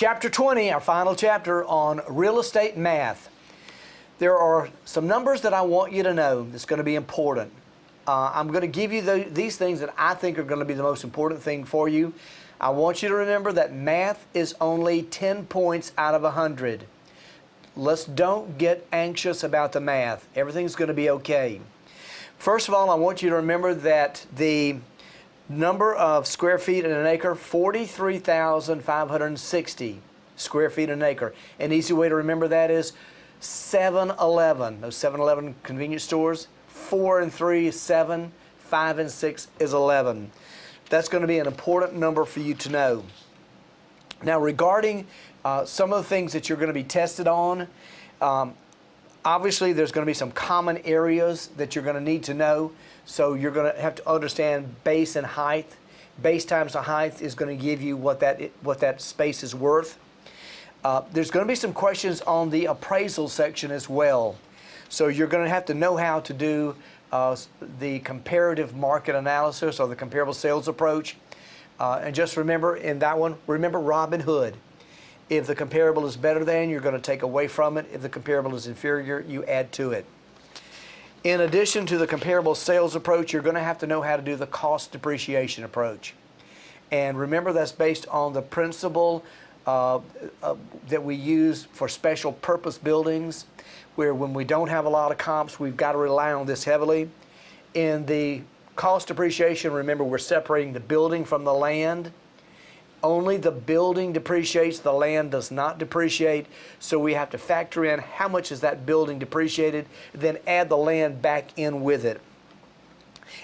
Chapter 20, our final chapter on real estate math. There are some numbers that I want you to know that's going to be important. I'm going to give you these things that I think are going to be the most important thing for you. I want you to remember that math is only 10 points out of 100. Don't get anxious about the math. Everything's going to be okay. First of all, I want you to remember that the number of square feet in an acre, 43,560 square feet in an acre. An easy way to remember that is 7-Eleven. Those 7-Eleven convenience stores, 4 and 3 is 7, 5 and 6 is 11. That's going to be an important number for you to know. Now, regarding some of the things that you're going to be tested on, obviously there's going to be some common areas that you're going to need to know. So you're going to have to understand base and height. Base times the height is going to give you what that space is worth. There's going to be some questions on the appraisal section as well. So you're going to have to know how to do the comparative market analysis or the comparable sales approach. And just remember in that one, remember Robin Hood. If the comparable is better than, you're going to take away from it. If the comparable is inferior, you add to it. In addition to the comparable sales approach, you're going to have to know how to do the cost depreciation approach. And remember, that's based on the principle that we use for special purpose buildings, where when we don't have a lot of comps, we've got to rely on this heavily. In the cost depreciation, remember, we're separating the building from the land. Only the building depreciates, the land does not depreciate, so we have to factor in how much is that building depreciated, then add the land back in with it.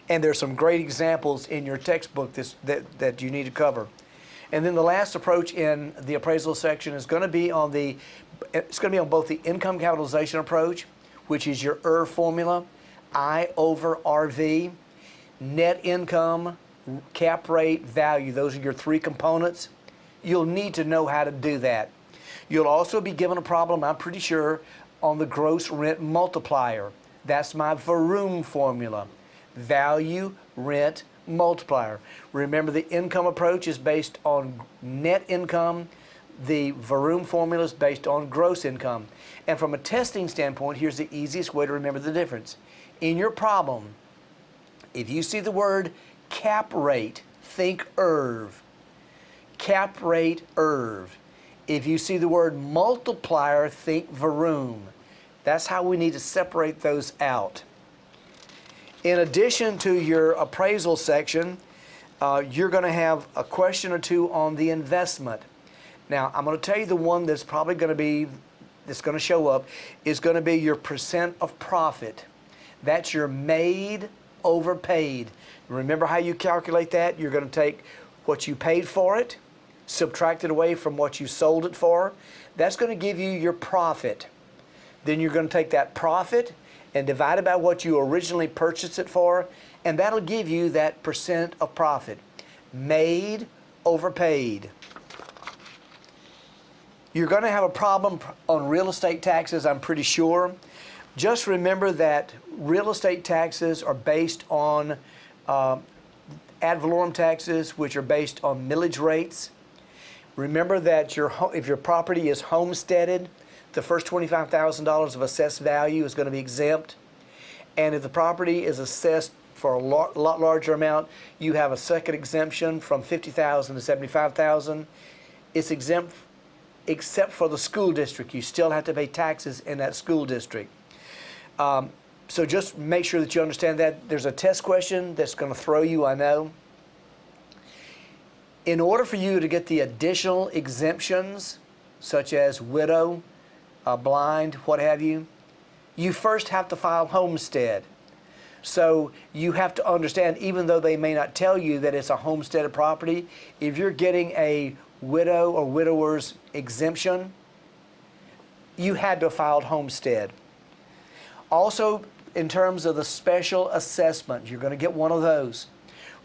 And there's some great examples in your textbook that you need to cover. And then the last approach in the appraisal section is going to be on both the income capitalization approach, which is your formula, I over RV, net income, cap rate, value. Those are your three components. You'll need to know how to do that. You'll also be given a problem, I'm pretty sure, on the gross rent multiplier. That's my Vroom formula. Value, rent, multiplier. Remember, the income approach is based on net income. The Vroom formula is based on gross income. And from a testing standpoint, here's the easiest way to remember the difference. In your problem, if you see the word cap rate, think IRV. Cap rate, IRV. If you see the word multiplier, think Vroom. That's how we need to separate those out. In addition to your appraisal section, you're going to have a question or two on the investment. Now, I'm going to tell you the one that's probably going to be, that's going to show up, is going to be your percent of profit. That's your made over paid. Remember how you calculate that? You're going to take what you paid for it, subtract it away from what you sold it for. That's going to give you your profit. Then you're going to take that profit and divide it by what you originally purchased it for, and that'll give you that percent of profit. Made over paid. You're going to have a problem on real estate taxes, I'm pretty sure. Just remember that real estate taxes are based on ad valorem taxes, which are based on millage rates. Remember that if your property is homesteaded, the first $25,000 of assessed value is going to be exempt. And if the property is assessed for a lot larger amount, you have a second exemption from $50,000 to $75,000. It's exempt except for the school district. You still have to pay taxes in that school district. So just make sure that you understand that. There's a test question that's going to throw you, I know. In order for you to get the additional exemptions, such as widow, blind, what have you, you first have to file homestead. So you have to understand, even though they may not tell you that it's a homesteaded property, if you're getting a widow or widower's exemption, you had to have filed homestead. Also, in terms of the special assessment, you're going to get one of those.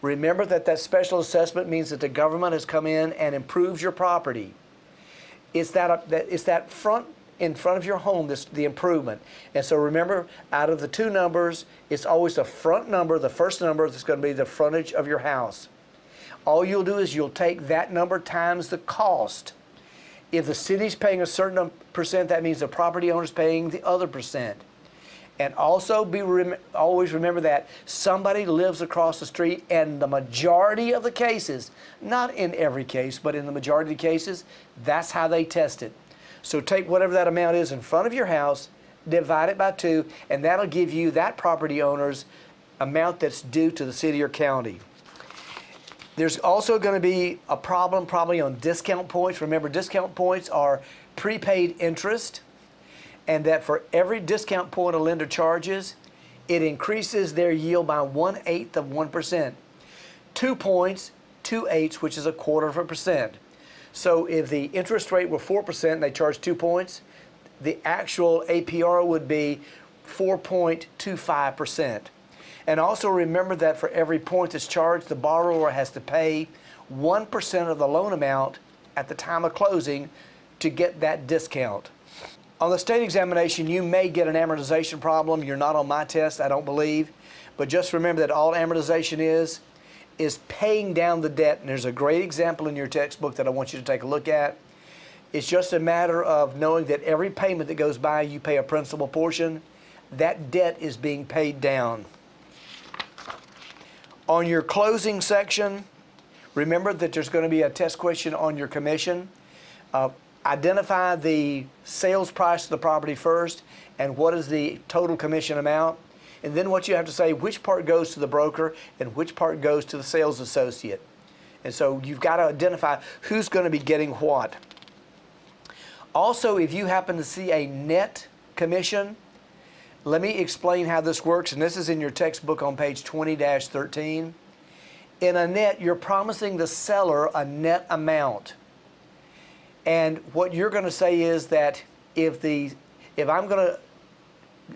Remember that special assessment means that the government has come in and improves your property. It's that front in front of your home, the improvement. And so remember, out of the two numbers, it's always the front number, the first number that's going to be the frontage of your house. All you'll do is you'll take that number times the cost. If the city's paying a certain percent, that means the property owner's paying the other percent. And also always remember that somebody lives across the street, and the majority of the cases, not in every case, but in the majority of the cases, that's how they test it. So take whatever that amount is in front of your house, divide it by 2, and that'll give you that property owner's amount that's due to the city or county. There's also going to be a problem probably on discount points. Remember, discount points are prepaid interest, and that for every discount point a lender charges, it increases their yield by 1/8 of 1%. 2 points, 2/8, which is 1/4%. So if the interest rate were 4% and they charge 2 points, the actual APR would be 4.25%. And also remember that for every point that's charged, the borrower has to pay 1% of the loan amount at the time of closing to get that discount. On the state examination, you may get an amortization problem. You're not on my test, I don't believe. But just remember that all amortization is paying down the debt. And there's a great example in your textbook that I want you to take a look at. It's just a matter of knowing that every payment that goes by, you pay a principal portion. That debt is being paid down. On your closing section, remember that there's going to be a test question on your commission. Identify the sales price of the property first, and what is the total commission amount. And then what you have to say, which part goes to the broker and which part goes to the sales associate. And so you've got to identify who's going to be getting what. Also, if you happen to see a net commission, let me explain how this works, and this is in your textbook on page 20-13. In a net, you're promising the seller a net amount. And what you're going to say is that if I'm going to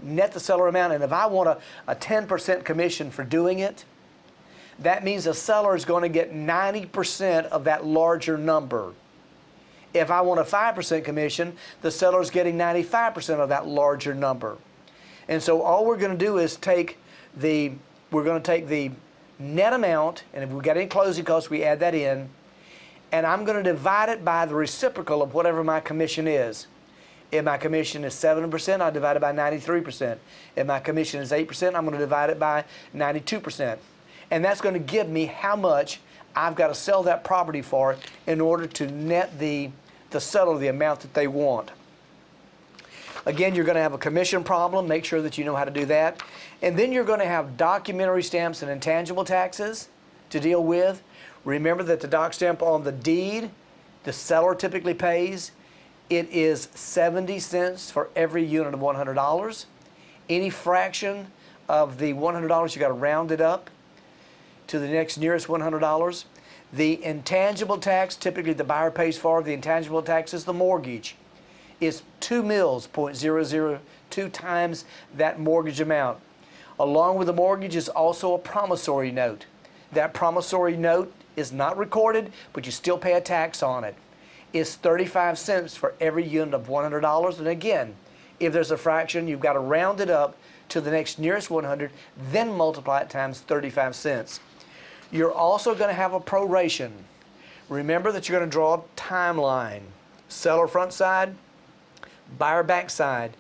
net the seller amount, and if I want a 10% commission for doing it, that means the seller is going to get 90% of that larger number. If I want a 5% commission, the seller is getting 95% of that larger number. And so all we're going to do is take the net amount, and if we've got any closing costs, we add that in, and I'm going to divide it by the reciprocal of whatever my commission is. If my commission is 7%, I'll divide it by 93%. If my commission is 8%, I'm going to divide it by 92%. And that's going to give me how much I've got to sell that property for in order to net the seller the amount that they want. Again, you're going to have a commission problem. Make sure that you know how to do that. And then you're going to have documentary stamps and intangible taxes to deal with. Remember that the doc stamp on the deed, the seller typically pays. It is 70 cents for every unit of $100. Any fraction of the $100, you got to round it up to the next nearest $100. The intangible tax, typically the buyer pays for. The intangible tax is the mortgage. It's 2 mils, 0.002 times that mortgage amount. Along with the mortgage is also a promissory note. That promissory note is not recorded, but you still pay a tax on it. It's 35 cents for every unit of $100. And again, if there's a fraction, you've got to round it up to the next nearest 100, then multiply it times 35 cents. You're also going to have a proration. Remember that you're going to draw a timeline. Seller front side, buyer back side.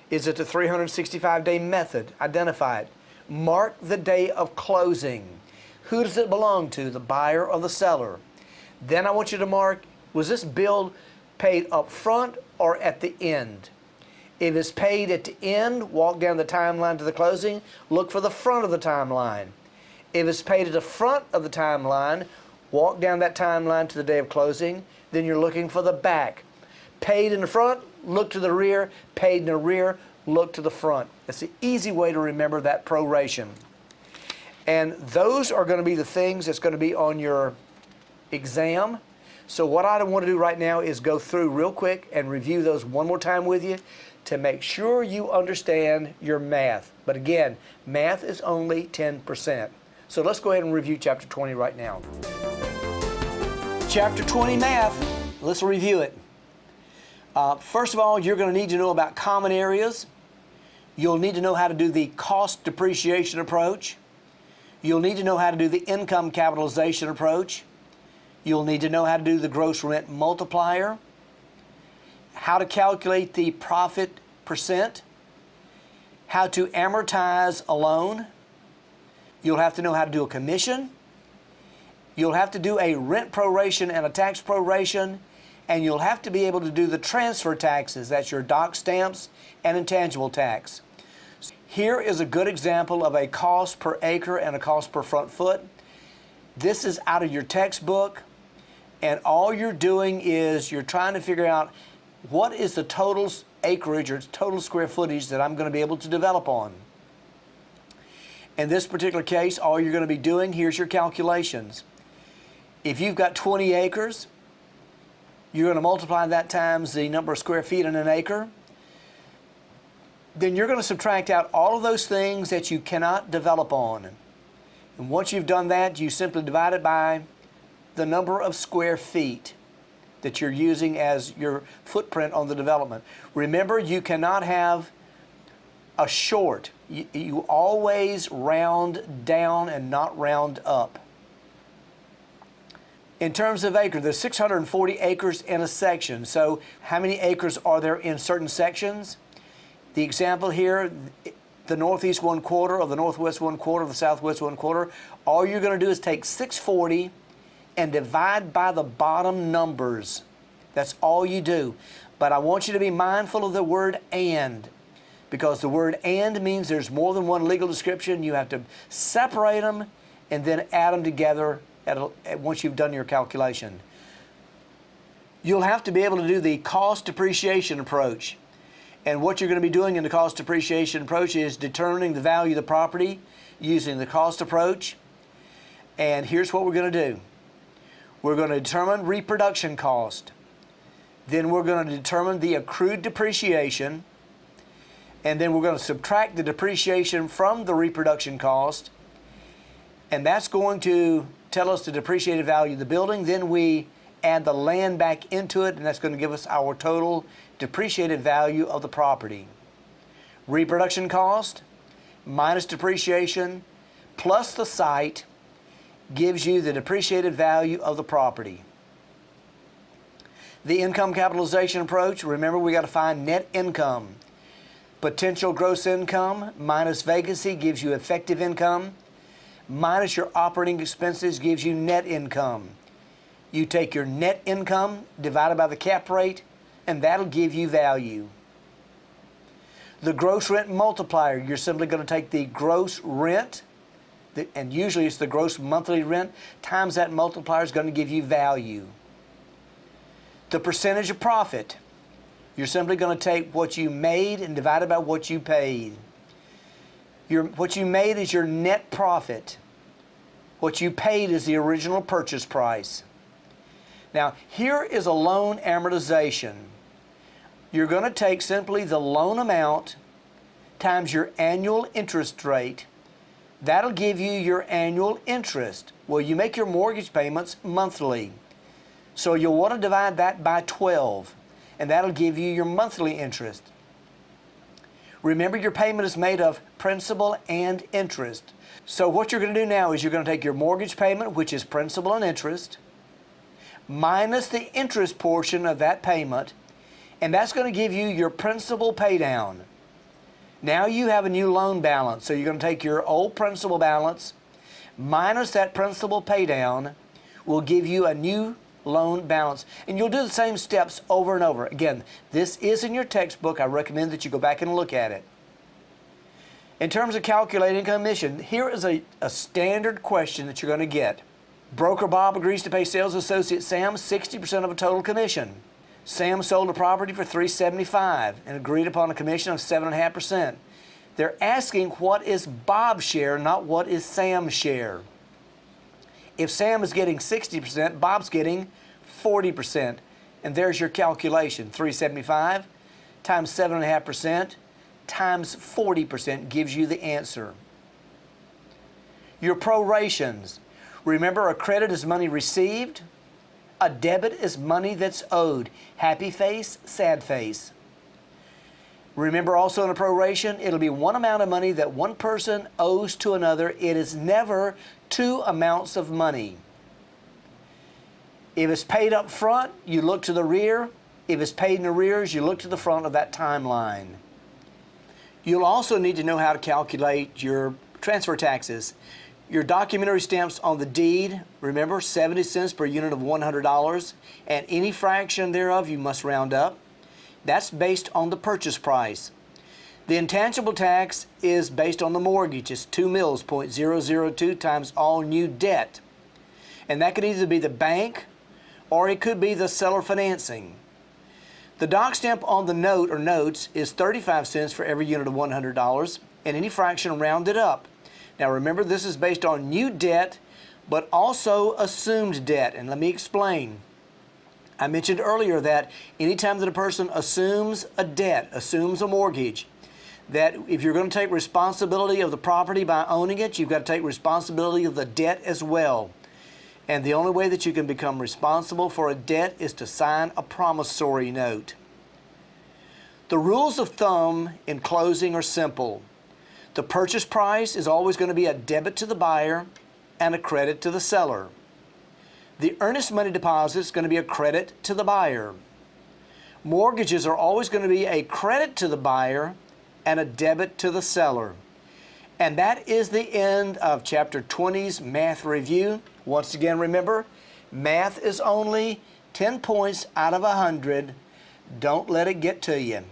Is it the 365-day method? Identify it. Mark the day of closing. Who does it belong to, the buyer or the seller? Then I want you to mark, was this bill paid up front or at the end? If it's paid at the end, walk down the timeline to the closing, look for the front of the timeline. If it's paid at the front of the timeline, walk down that timeline to the day of closing, then you're looking for the back. Paid in the front, look to the rear. Paid in the rear, look to the front. That's the easy way to remember that proration. And those are going to be the things that's going to be on your exam. So what I want to do right now is go through real quick and review those one more time with you to make sure you understand your math. But again, math is only 10%. So let's go ahead and review Chapter 20 right now. Chapter 20 math, let's review it. First of all, you're going to need to know about common areas. You'll need to know how to do the cost depreciation approach. You'll need to know how to do the income capitalization approach. You'll need to know how to do the gross rent multiplier. how to calculate the profit percent, how to amortize a loan. You'll have to know how to do a commission. You'll have to do a rent proration and a tax proration, and you'll have to be able to do the transfer taxes. That's your dock stamps and intangible tax. Here is a good example of a cost per acre and a cost per front foot. This is out of your textbook, and all you're doing is you're trying to figure out what is the total acreage or total square footage that I'm going to be able to develop on. In this particular case, all you're going to be doing, here's your calculations. If you've got 20 acres, you're going to multiply that times the number of square feet in an acre. Then you're going to subtract out all of those things that you cannot develop on. And once you've done that, you simply divide it by the number of square feet that you're using as your footprint on the development. Remember, you cannot have a short. You always round down and not round up. In terms of acres, there's 640 acres in a section. So how many acres are there in certain sections? The example here, the northeast 1/4 or the northwest 1/4 or the southwest 1/4, all you're going to do is take 640 and divide by the bottom numbers. That's all you do. But I want you to be mindful of the word "and," because the word "and" means there's more than one legal description. You have to separate them and then add them together once you've done your calculation. You'll have to be able to do the cost depreciation approach. And what you're going to be doing in the cost depreciation approach is determining the value of the property using the cost approach. And here's what we're going to do. We're going to determine reproduction cost. Then we're going to determine the accrued depreciation. And then we're going to subtract the depreciation from the reproduction cost. And that's going to tell us the depreciated value of the building. Then we add the land back into it, and that's going to give us our total depreciated value of the property. Reproduction cost minus depreciation plus the site gives you the depreciated value of the property. The income capitalization approach, remember we got to find net income. Potential gross income minus vacancy gives you effective income. Minus your operating expenses gives you net income. You take your net income divided by the cap rate, and that'll give you value. The gross rent multiplier, you're simply going to take the gross rent, and usually it's the gross monthly rent, times that multiplier is going to give you value. The percentage of profit, you're simply going to take what you made and divide it by what you paid. What you made is your net profit. What you paid is the original purchase price. Now, here is a loan amortization. You're going to take simply the loan amount times your annual interest rate. That'll give you your annual interest. Well, you make your mortgage payments monthly. So you'll want to divide that by 12, and that'll give you your monthly interest. Remember, your payment is made of principal and interest. So what you're going to do now is you're going to take your mortgage payment, which is principal and interest, minus the interest portion of that payment, and that's going to give you your principal pay down. Now you have a new loan balance, so you're going to take your old principal balance minus that principal pay down will give you a new loan balance. And you'll do the same steps over and over. Again, this is in your textbook. I recommend that you go back and look at it. In terms of calculating commission, here is a standard question that you're going to get. Broker Bob agrees to pay sales associate Sam 60% of a total commission. Sam sold a property for $375 and agreed upon a commission of 7.5%. They're asking what is Bob's share, not what is Sam's share. If Sam is getting 60%, Bob's getting 40%. And there's your calculation. $375 times 7.5% times 40% gives you the answer. Your prorations. Remember, a credit is money received. A debit is money that's owed. Happy face, sad face. Remember also in a proration, it'll be one amount of money that one person owes to another. It is never two amounts of money. If it's paid up front, you look to the rear. If it's paid in arrears, you look to the front of that timeline. You'll also need to know how to calculate your transfer taxes. Your documentary stamps on the deed, remember, 70 cents per unit of $100, and any fraction thereof you must round up. That's based on the purchase price. The intangible tax is based on the mortgage. It's 2 mils, 0.002 times all new debt. And that could either be the bank or it could be the seller financing. The doc stamp on the note or notes is 35 cents for every unit of $100, and any fraction rounded up. Now remember, this is based on new debt, but also assumed debt. And let me explain. I mentioned earlier that anytime that a person assumes a debt, assumes a mortgage, that if you're going to take responsibility of the property by owning it, you've got to take responsibility of the debt as well. And the only way that you can become responsible for a debt is to sign a promissory note. The rules of thumb in closing are simple. The purchase price is always going to be a debit to the buyer and a credit to the seller. The earnest money deposit is going to be a credit to the buyer. Mortgages are always going to be a credit to the buyer and a debit to the seller. And that is the end of Chapter 20's Math Review. Once again, remember, math is only 10 points out of 100. Don't let it get to you.